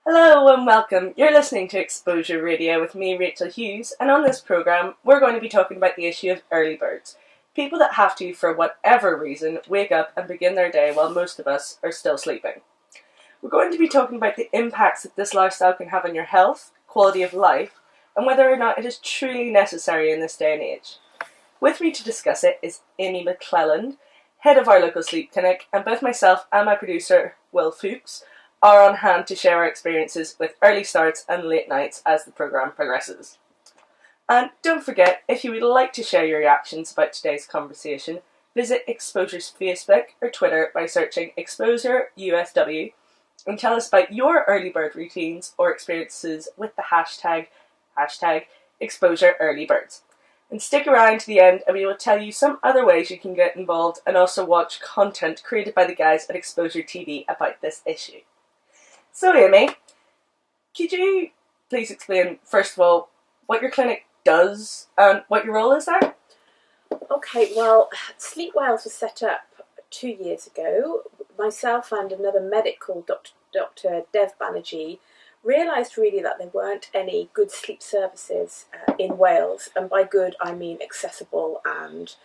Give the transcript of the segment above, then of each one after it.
Hello and welcome. You're listening to Exposure Radio with me, Rachel Hughes, and on this programme we're going to be talking about the issue of early birds. People that have to, for whatever reason, wake up and begin their day while most of us are still sleeping. We're going to be talking about the impacts that this lifestyle can have on your health, quality of life, and whether or not it is truly necessary in this day and age. With me to discuss it is Amy McClelland, head of our local sleep clinic, and both myself and my producer, Will Fuchs, are on hand to share our experiences with early starts and late nights as the programme progresses. And don't forget, if you would like to share your reactions about today's conversation, visit Exposure's Facebook or Twitter by searching Exposure USW and tell us about your early bird routines or experiences with the hashtag ExposureEarlyBirds. And stick around to the end and we will tell you some other ways you can get involved and also watch content created by the guys at Exposure TV about this issue. So Amy, could you please explain, first of all, what your clinic does and what your role is there? Okay, well, Sleep Wales was set up 2 years ago. Myself and another medic called Dr. Dev Banerjee realised really that there weren't any good sleep services in Wales, and by good I mean accessible and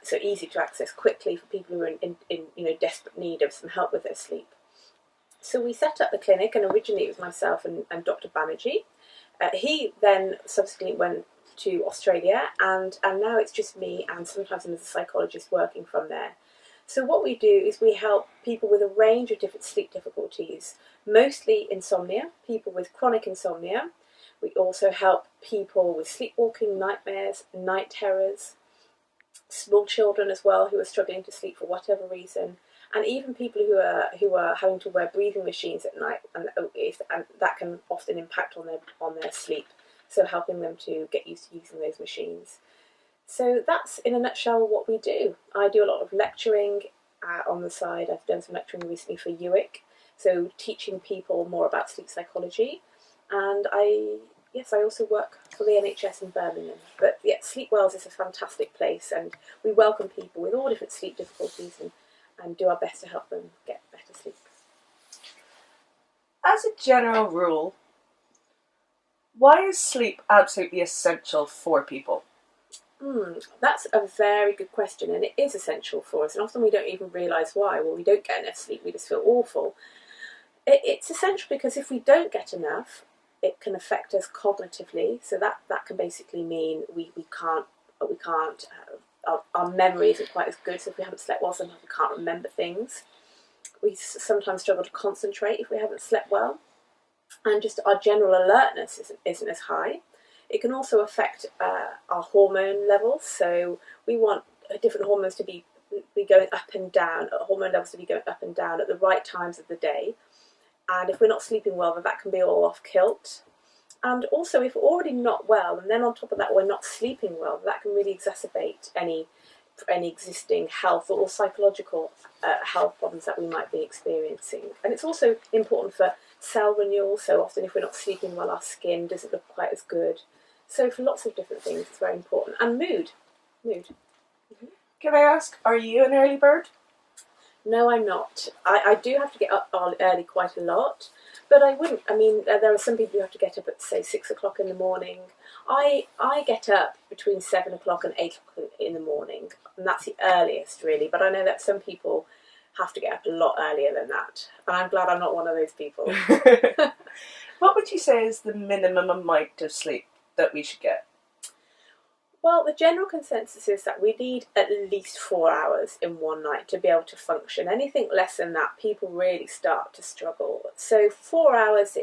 so easy to access quickly for people who are in desperate need of some help with their sleep. So we set up the clinic, and originally it was myself and Dr. Banerjee. He then subsequently went to Australia, and now it's just me and sometimes another psychologist working from there. So what we do is we help people with a range of different sleep difficulties, mostly insomnia, people with chronic insomnia. We also help people with sleepwalking, nightmares, night terrors, small children as well who are struggling to sleep for whatever reason, and even people who are having to wear breathing machines at night, and that can often impact on their sleep. So helping them to get used to using those machines. So that's in a nutshell what we do. I do a lot of lecturing on the side. I've done some lecturing recently for UWIC, so teaching people more about sleep psychology. And I also work for the NHS in Birmingham. But yeah, Sleep Wales is a fantastic place, and we welcome people with all different sleep difficulties and do our best to help them get better sleep. As a general rule, why is sleep absolutely essential for people? That's a very good question, and it is essential for us, and often we don't even realise why. Well, we don't get enough sleep, we just feel awful. It's essential because if we don't get enough, it can affect us cognitively, so that can basically mean we can't our memory isn't quite as good, so if we haven't slept well, sometimes we can't remember things. We sometimes struggle to concentrate if we haven't slept well, and just our general alertness isn't as high. It can also affect our hormone levels, so we want different hormones to be going up and down, hormone levels to be going up and down at the right times of the day, and if we're not sleeping well, then that can be all off kilt. And also, if we're already not well, and then on top of that we're not sleeping well, that can really exacerbate any existing health or psychological health problems that we might be experiencing. And it's also important for cell renewal, so often if we're not sleeping well, our skin doesn't look quite as good. So for lots of different things, it's very important. And mood. Mm-hmm. Can I ask, are you an early bird? No, I'm not. I do have to get up early quite a lot, but I wouldn't. I mean, there are some people who have to get up at, say, 6 o'clock in the morning. I get up between 7 o'clock and 8 o'clock in the morning, and that's the earliest, really. But I know that some people have to get up a lot earlier than that, and I'm glad I'm not one of those people. What would you say is the minimum amount of sleep that we should get? Well, the general consensus is that we need at least 4 hours in one night to be able to function. Anything less than that, people really start to struggle. So 4 hours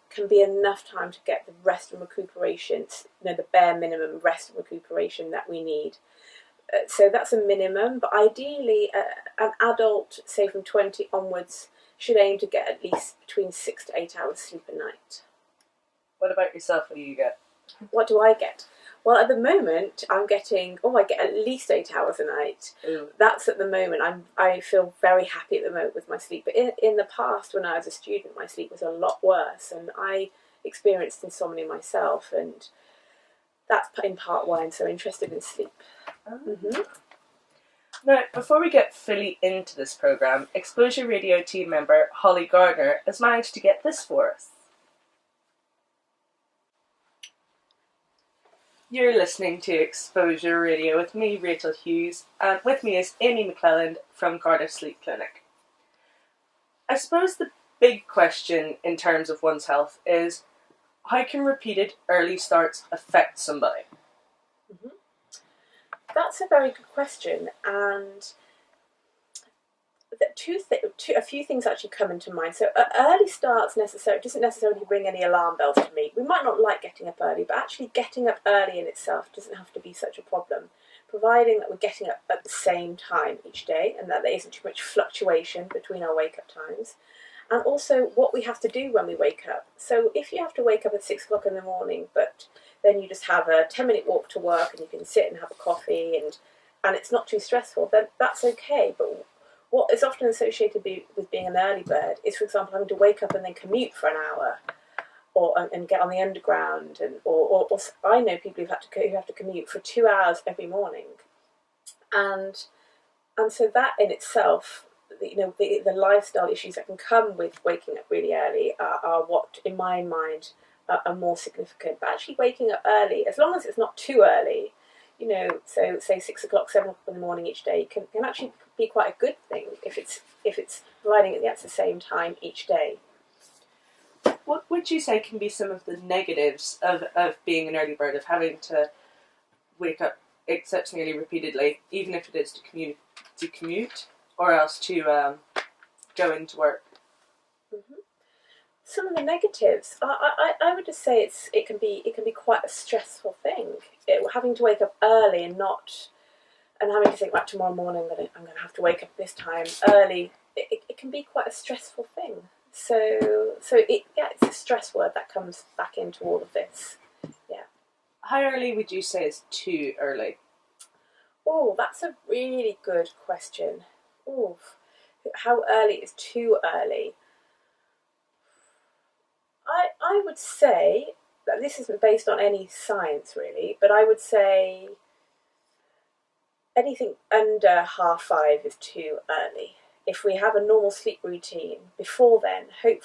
can be enough time to get the rest and recuperation, the bare minimum rest and recuperation that we need. So that's a minimum, but ideally an adult, say from 20 onwards, should aim to get at least between 6 to 8 hours sleep a night. What about yourself? What do you get? What do I get? Well, at the moment, I get at least 8 hours a night. Ooh. That's at the moment. I feel very happy at the moment with my sleep. But in the past, when I was a student, my sleep was a lot worse, and I experienced insomnia myself, and that's in part why I'm so interested in sleep. Oh. Mm-hmm. Now, before we get fully into this programme, Exposure Radio team member Holly Gardner has managed to get this for us. You're listening to Exposure Radio with me, Rachel Hughes, and with me is Amy McClelland from Cardiff Sleep Clinic. I suppose the big question in terms of one's health is, how can repeated early starts affect somebody? Mm-hmm. That's a very good question, and a few things actually come into mind. So early starts doesn't necessarily ring any alarm bells to me. We might not like getting up early, but actually getting up early in itself doesn't have to be such a problem, providing that we're getting up at the same time each day and that there isn't too much fluctuation between our wake-up times. And also what we have to do when we wake up. So if you have to wake up at 6 o'clock in the morning, but then you just have a 10-minute walk to work and you can sit and have a coffee and it's not too stressful, then that's okay. But what is often associated with being an early bird is, for example, having to wake up and then commute for an hour, and get on the underground, or I know people who have to commute for 2 hours every morning, and so that in itself, the lifestyle issues that can come with waking up really early are what, in my mind, are more significant. But actually, waking up early, as long as it's not too early, so say 6 o'clock, 7 o'clock in the morning each day can actually be quite a good thing if it's providing it at the same time each day. What would you say can be some of the negatives of being an early bird, of having to wake up exceptionally repeatedly, even if it is to commute or else to go into work? Mm-hmm. Some of the negatives, I would just say it can be quite a stressful thing. Having to wake up early and having to think, right, tomorrow morning I'm going to have to wake up this time early. It can be quite a stressful thing. So it's a stress word that comes back into all of this. Yeah. How early would you say is too early? Oh, that's a really good question. Oh, how early is too early? I would say that this isn't based on any science really, but I would say anything under 5:30 is too early. If we have a normal sleep routine before then, we're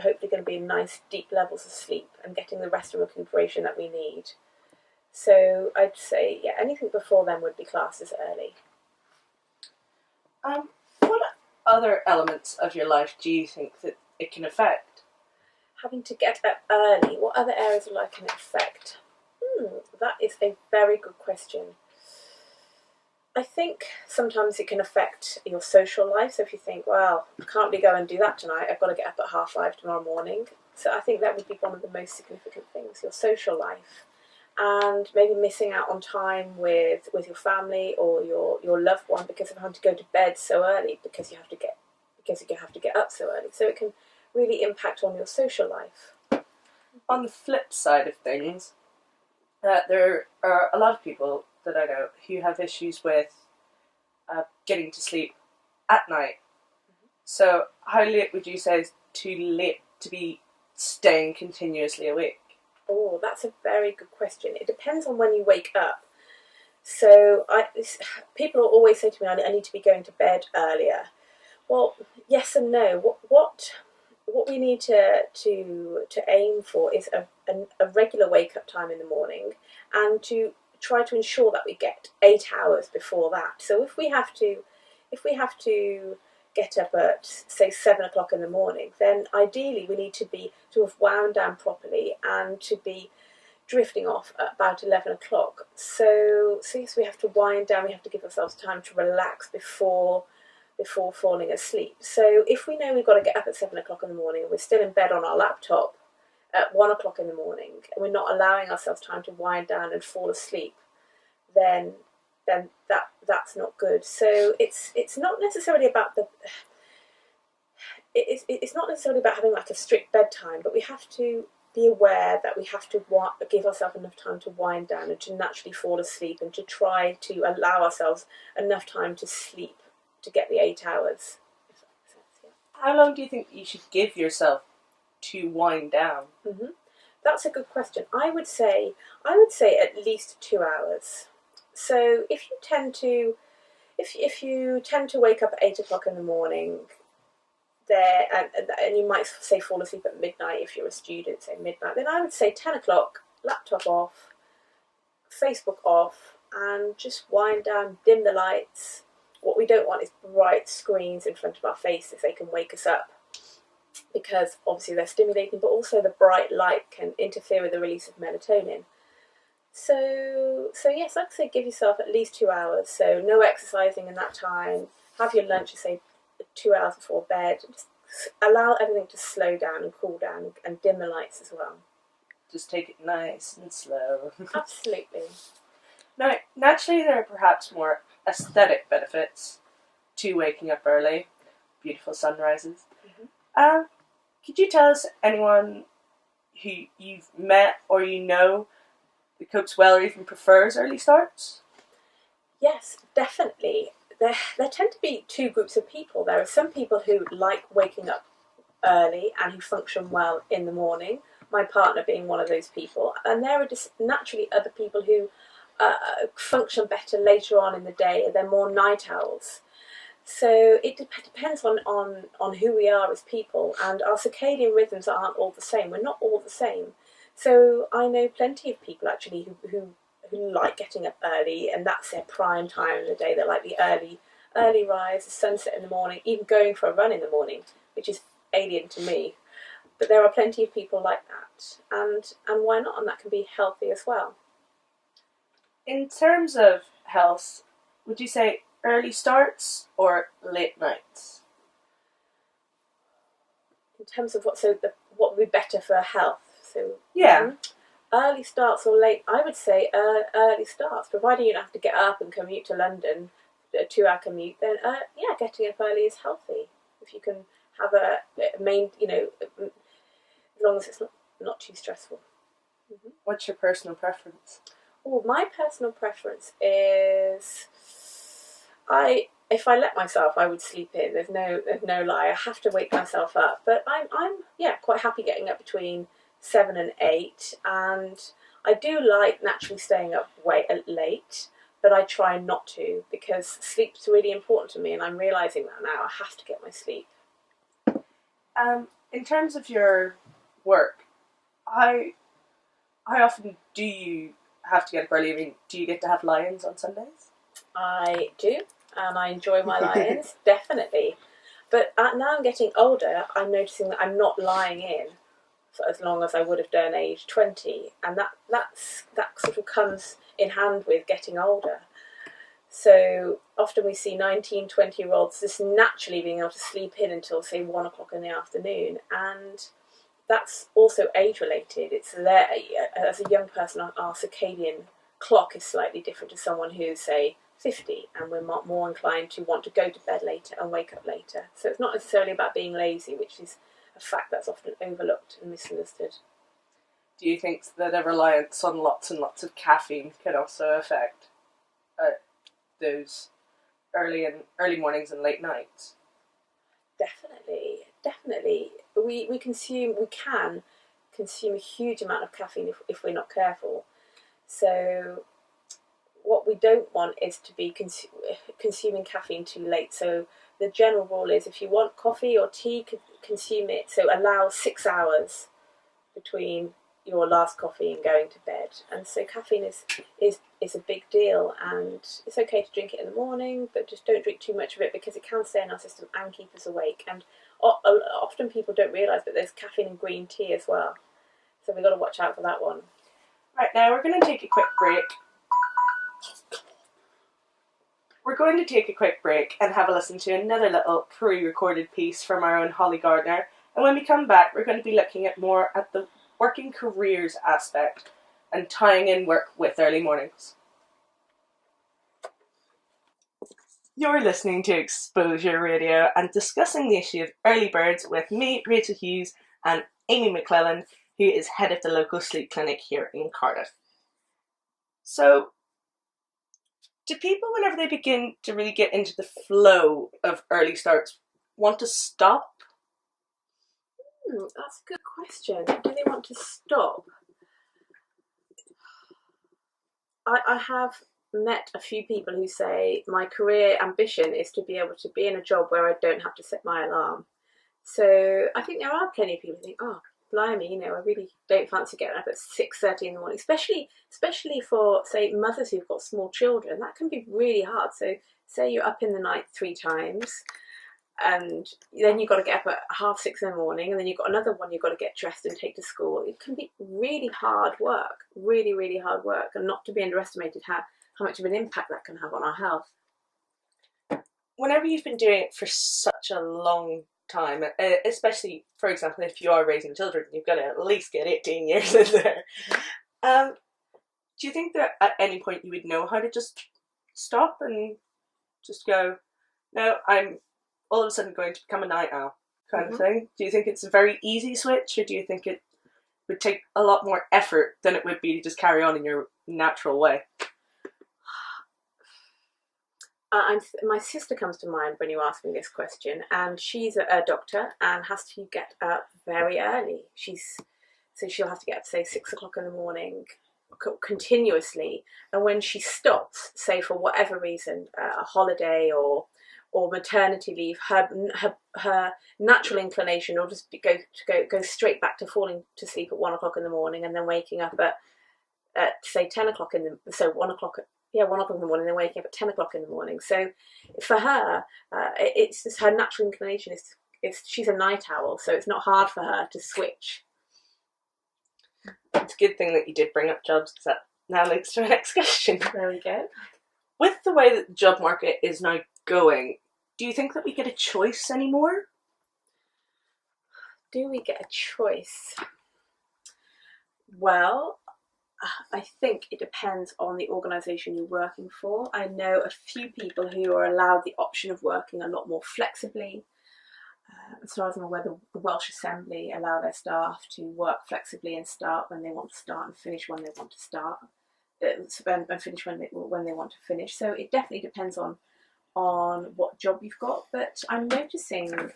hopefully going to be in nice deep levels of sleep and getting the rest and recuperation that we need. So I'd say, anything before then would be classed as early. What other elements of your life do you think that it can affect? Having to get up early, what other areas of life can it affect? That is a very good question. I think sometimes it can affect your social life. So if you think, well, I can't really go and do that tonight, I've got to get up at 5:30 tomorrow morning. So I think that would be one of the most significant things, your social life. And maybe missing out on time with your family or your loved one because of having to go to bed so early because you have to get up so early. So it can really impact on your social life. On the flip side of things, there are a lot of people that I know who have issues with getting to sleep at night. Mm-hmm. So how late would you say is too late to be staying continuously awake? Oh, that's a very good question. It depends on when you wake up. So people always say to me, I need to be going to bed earlier. Well, yes and no. What we need to aim for is a regular wake-up time in the morning, and to try to ensure that we get 8 hours before that. So if we have to get up at, say, 7 o'clock in the morning, then ideally we need to have wound down properly and to be drifting off at about 11 o'clock. So yes, we have to wind down, we have to give ourselves time to relax before falling asleep. So if we know we've got to get up at 7 o'clock in the morning and we're still in bed on our laptop at 1 o'clock in the morning and we're not allowing ourselves time to wind down and fall asleep, then that's not good. So it's not necessarily about it's not necessarily about having like a strict bedtime, but we have to be aware that we have to give ourselves enough time to wind down and to naturally fall asleep, and to try to allow ourselves enough time to sleep to get the 8 hours. If that makes sense, yeah. How long do you think you should give yourself to wind down? Mm-hmm. That's a good question. I would say at least 2 hours. So if you tend to wake up at 8 o'clock in the morning, and you might say fall asleep at midnight if you're a student, say midnight, then I would say 10 o'clock, laptop off, Facebook off, and just wind down, dim the lights. What we don't want is bright screens in front of our faces. They can wake us up because obviously they're stimulating, but also the bright light can interfere with the release of melatonin. So yes, I'd say give yourself at least 2 hours. So no exercising in that time. Have your lunch, say 2 hours before bed. Just allow everything to slow down and cool down, and dim the lights as well. Just take it nice and slow. Absolutely. Now, naturally, there are perhaps more aesthetic benefits to waking up early. Beautiful sunrises. Mm-hmm. Could you tell us anyone who you've met or you know that copes well or even prefers early starts? Yes, definitely. There tend to be two groups of people. There are some people who like waking up early and who function well in the morning, my partner being one of those people. And there are just naturally other people who function better later on in the day. They're more night owls. So it depends on who we are as people, and our circadian rhythms aren't all the same. We're not all the same. So I know plenty of people actually who like getting up early, and that's their prime time of the day. They like the early rise, the sunset in the morning, even going for a run in the morning, which is alien to me. But there are plenty of people like that, and why not? And that can be healthy as well. In terms of health, would you say early starts or late nights? In terms of what would be better for health? So Yeah. Early starts or late? I would say early starts, providing you don't have to get up and commute to London, a 2-hour commute. Then getting up early is healthy. If you can have a main, as long as it's not too stressful. Mm-hmm. What's your personal preference? Oh, my personal preference is if I let myself, I would sleep in. There's no lie. I have to wake myself up, but I'm quite happy getting up between 7 and 8, and I do like naturally staying up late, but I try not to because sleep's really important to me, and I'm realising that now. I have to get my sleep. In terms of your work, how often do you have to get up early? I mean, do you get to have lie-ins on Sundays? I do, and I enjoy my lie-ins, definitely. But now I'm getting older, I'm noticing that I'm not lying in for as long as I would have done age 20, and that sort of comes in hand with getting older. So often we see 19, 20-year-olds just naturally being able to sleep in until, say, 1 o'clock in the afternoon, and that's also age-related. It's there, as a young person, our circadian clock is slightly different to someone who's, say, 50, and we're more inclined to want to go to bed later and wake up later. So it's not necessarily about being lazy, which is a fact that's often overlooked and misunderstood. Do you think that a reliance on lots and lots of caffeine can also affect those early mornings and late nights? Definitely. We can consume a huge amount of caffeine if we're not careful. So what we don't want is to be consuming caffeine too late. So the general rule is if you want coffee or tea, consume it. So allow 6 hours between your last coffee and going to bed. And so caffeine is a big deal, and it's okay to drink it in the morning, but just don't drink too much of it because it can stay in our system and keep us awake. And often people don't realise that there's caffeine in green tea as well. So we've got to watch out for that one. Right, now we're going to take a quick break. We're going to take a quick break and have a listen to another little pre-recorded piece from our own Holly Gardner. And when we come back, we're going to be looking at more at the working careers aspect and tying in work with early mornings. You're listening to Exposure Radio and discussing the issue of early birds with me, Rachel Hughes, and Amy McClelland, who is head of the local sleep clinic here in Cardiff. So, do people, whenever they begin to really get into the flow of early starts, want to stop? That's a good question. Do they want to stop? I have met a few people who say my career ambition is to be able to be in a job where I don't have to set my alarm. So I think there are plenty of people who think, blimey, you know, I really don't fancy getting up at 6:30 in the morning, especially for, say, mothers who've got small children. That can be really hard. So say you're up in the night 3 times, and then you've got to get up at 6:30 in the morning, and then you've got another one you've got to get dressed and take to school. It can be really hard work, really, really hard work, and not to be underestimated how much of an impact that can have on our health. Whenever you've been doing it for such a long time, especially, for example, if you are raising children, you've got to at least get 18 years in there. Do you think that at any point you would know how to just stop and just go, no, I'm all of a sudden going to become a night owl kind of thing? Do you think it's a very easy switch, or do you think it would take a lot more effort than it would be to just carry on in your natural way? My sister comes to mind when you ask me this question, and she's a doctor and has to get up very early. So she'll have to get up, say, 6 o'clock in the morning continuously, and when she stops, say for whatever reason, a holiday or maternity leave, her natural inclination will just go straight back to falling to sleep at 1 o'clock in the morning, and then waking up at say 10 o'clock in the 1 o'clock. 1 o'clock in the morning, then waking up at 10 o'clock in the morning. So for her, it's just her natural inclination is she's a night owl, so it's not hard for her to switch. It's a good thing that you did bring up jobs, because that now leads to my next question. There we go. With the way that the job market is now going, do you think that we get a choice anymore? Do we get a choice? Well, I think it depends on the organisation you're working for. I know a few people who are allowed the option of working a lot more flexibly. As far as I'm aware, the Welsh Assembly allow their staff to work flexibly and start when they want to start and finish when they want to start, and finish when they want to finish. So it definitely depends on what job you've got. But I'm noticing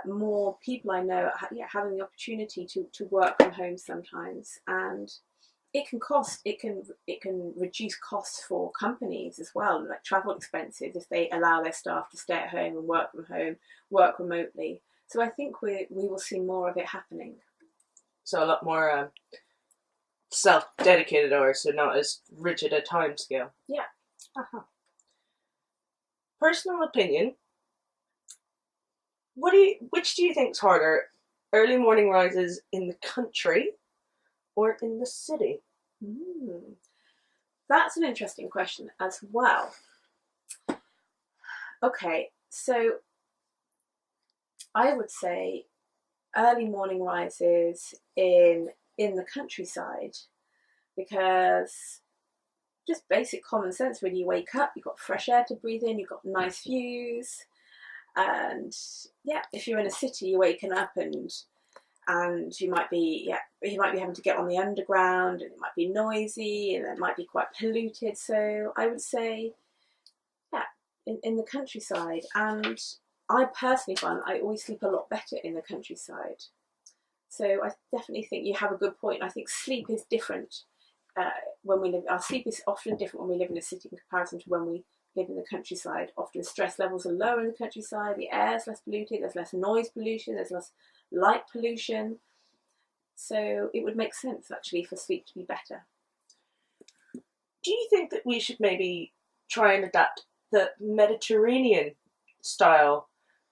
more people I know having the opportunity to work from home sometimes, and it can reduce costs for companies as well, like travel expenses, if they allow their staff to stay at home and work from home, work remotely. So I think we will see more of it happening. So a lot more self-dedicated hours, so not as rigid a time scale. Yeah. Personal opinion. Which do you think's harder, early morning rises in the country or in the city? That's an interesting question as well. Okay, so I would say early morning rises in the countryside, because just basic common sense, when you wake up, you've got fresh air to breathe in, you've got nice views, and if you're in a city, you're waking up and you might be having to get on the underground, and it might be noisy, and it might be quite polluted. So I would say in the countryside. And I personally find I always sleep a lot better in the countryside. So I definitely think you have a good point. I think sleep is different when we live. Our sleep is often different when we live in a city in comparison to when we live in the countryside. Often stress levels are lower in the countryside, the air is less polluted, there's less noise pollution, there's less light pollution. So it would make sense actually for sleep to be better. Do you think that we should maybe try and adapt the Mediterranean style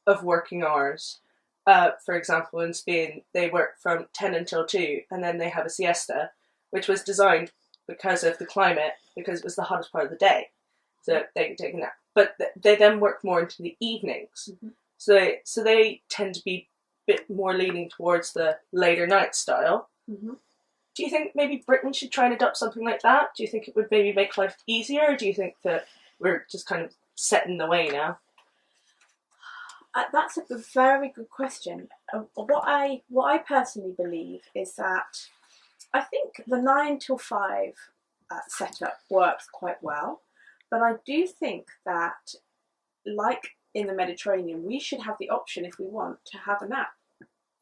of working hours? For example, in Spain, they work from 10 until 2, and then they have a siesta, which was designed because of the climate, because it was the hottest part of the day. So they can take a nap. But they then work more into the evenings. So they tend to be a bit more leaning towards the later night style. Do you think maybe Britain should try and adopt something like that? Do you think it would maybe make life easier, or do you think that we're just kind of set in the way now? That's a very good question. What I personally believe is that I think the 9 till 5 setup works quite well, but I do think that, like in the Mediterranean, we should have the option, if we want, to have a nap,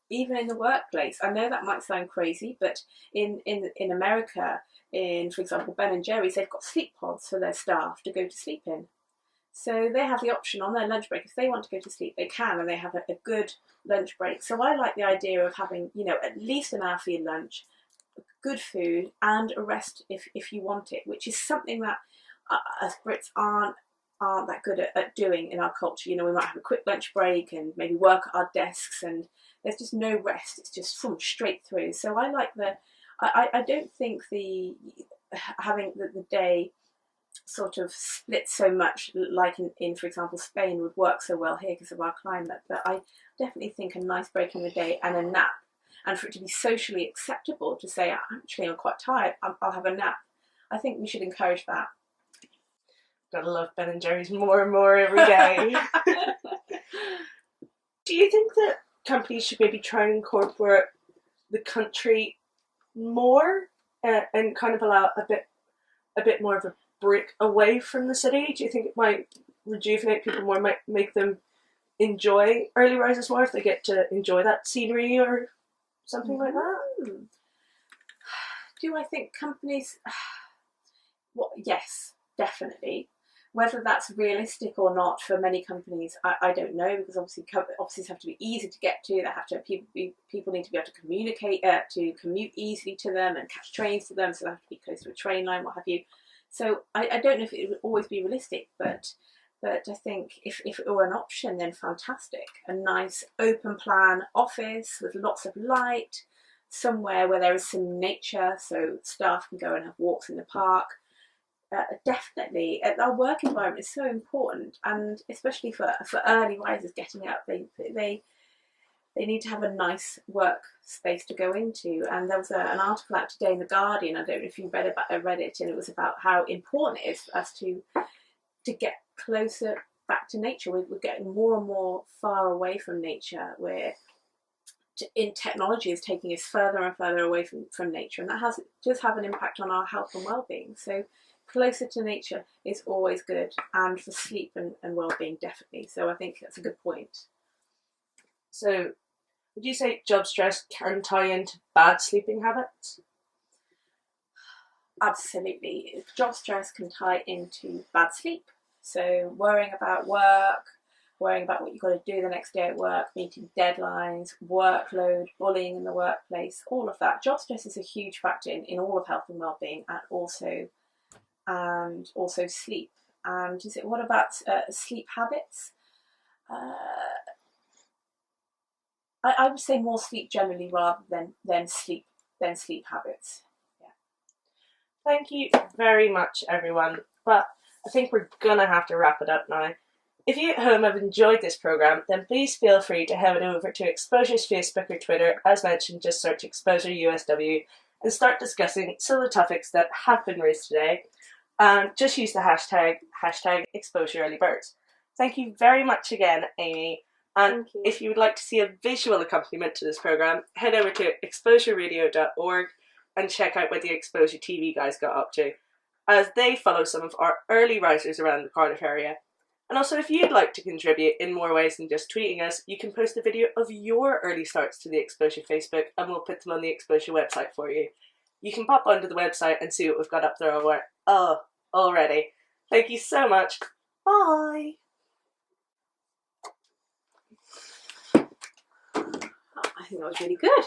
even in the workplace. I know that might sound crazy, but in America, for example, Ben and Jerry's, they've got sleep pods for their staff to go to sleep in. So they have the option on their lunch break. If they want to go to sleep, they can, and they have a good lunch break. So I like the idea of having, at least an hour for your lunch, good food, and a rest if you want it, which is something that us Brits aren't that good at doing in our culture. We might have a quick lunch break and maybe work at our desks, and there's just no rest. It's just straight through. So I like I don't think having the day sort of split so much, like in for example Spain, would work so well here because of our climate. But I definitely think a nice break in the day and a nap, and for it to be socially acceptable to say, actually I'm quite tired, I'll have a nap. I think we should encourage that. Gotta love Ben and Jerry's more and more every day. Do you think that companies should maybe try and incorporate the country more and kind of allow a bit more of a break away from the city? Do you think it might rejuvenate people more, might make them enjoy early rises more if they get to enjoy that scenery or something like that? Do I think companies... Well, yes, definitely. Whether that's realistic or not for many companies, I don't know, because obviously offices have to be easy to get to. They have to people need to be able to communicate, to commute easily to them and catch trains to them, so they have to be close to a train line, what have you. So I don't know if it would always be realistic, but I think if it were an option, then fantastic. A nice open plan office with lots of light, somewhere where there is some nature, so staff can go and have walks in the park. Definitely, our work environment is so important, and especially for early risers getting up, they need to have a nice work space to go into. And there was an article out today in the Guardian. I don't know if you read it, and it was about how important it is for us to get closer back to nature. We're getting more and more far away from nature. In technology is taking us further and further away from nature, and that does have an impact on our health and well-being. So closer to nature is always good, and for sleep and well-being, definitely. So I think that's a good point. So would you say job stress can tie into bad sleeping habits? Absolutely. Job stress can tie into bad sleep. So worrying about work, worrying about what you've got to do the next day at work, meeting deadlines, workload, bullying in the workplace, all of that. Job stress is a huge factor in all of health and well-being, and also sleep. And what about sleep habits? I would say more sleep generally rather than sleep habits. Yeah. Thank you very much, everyone. But I think we're gonna have to wrap it up now. If you at home have enjoyed this programme, then please feel free to head over to Exposure's Facebook or Twitter. As mentioned, just search Exposure USW and start discussing some of the topics that have been raised today. And just use the hashtag ExposureEarlyBirds. Thank you very much again, Amy. And if you would like to see a visual accompaniment to this programme, head over to exposureradio.org and check out what the Exposure TV guys got up to, as they follow some of our early risers around the Cardiff area. And also, if you'd like to contribute in more ways than just tweeting us, you can post a video of your early starts to the Exposure Facebook, and we'll put them on the Exposure website for you. You can pop onto the website and see what we've got up there already. Thank you so much. Bye. I think that was really good.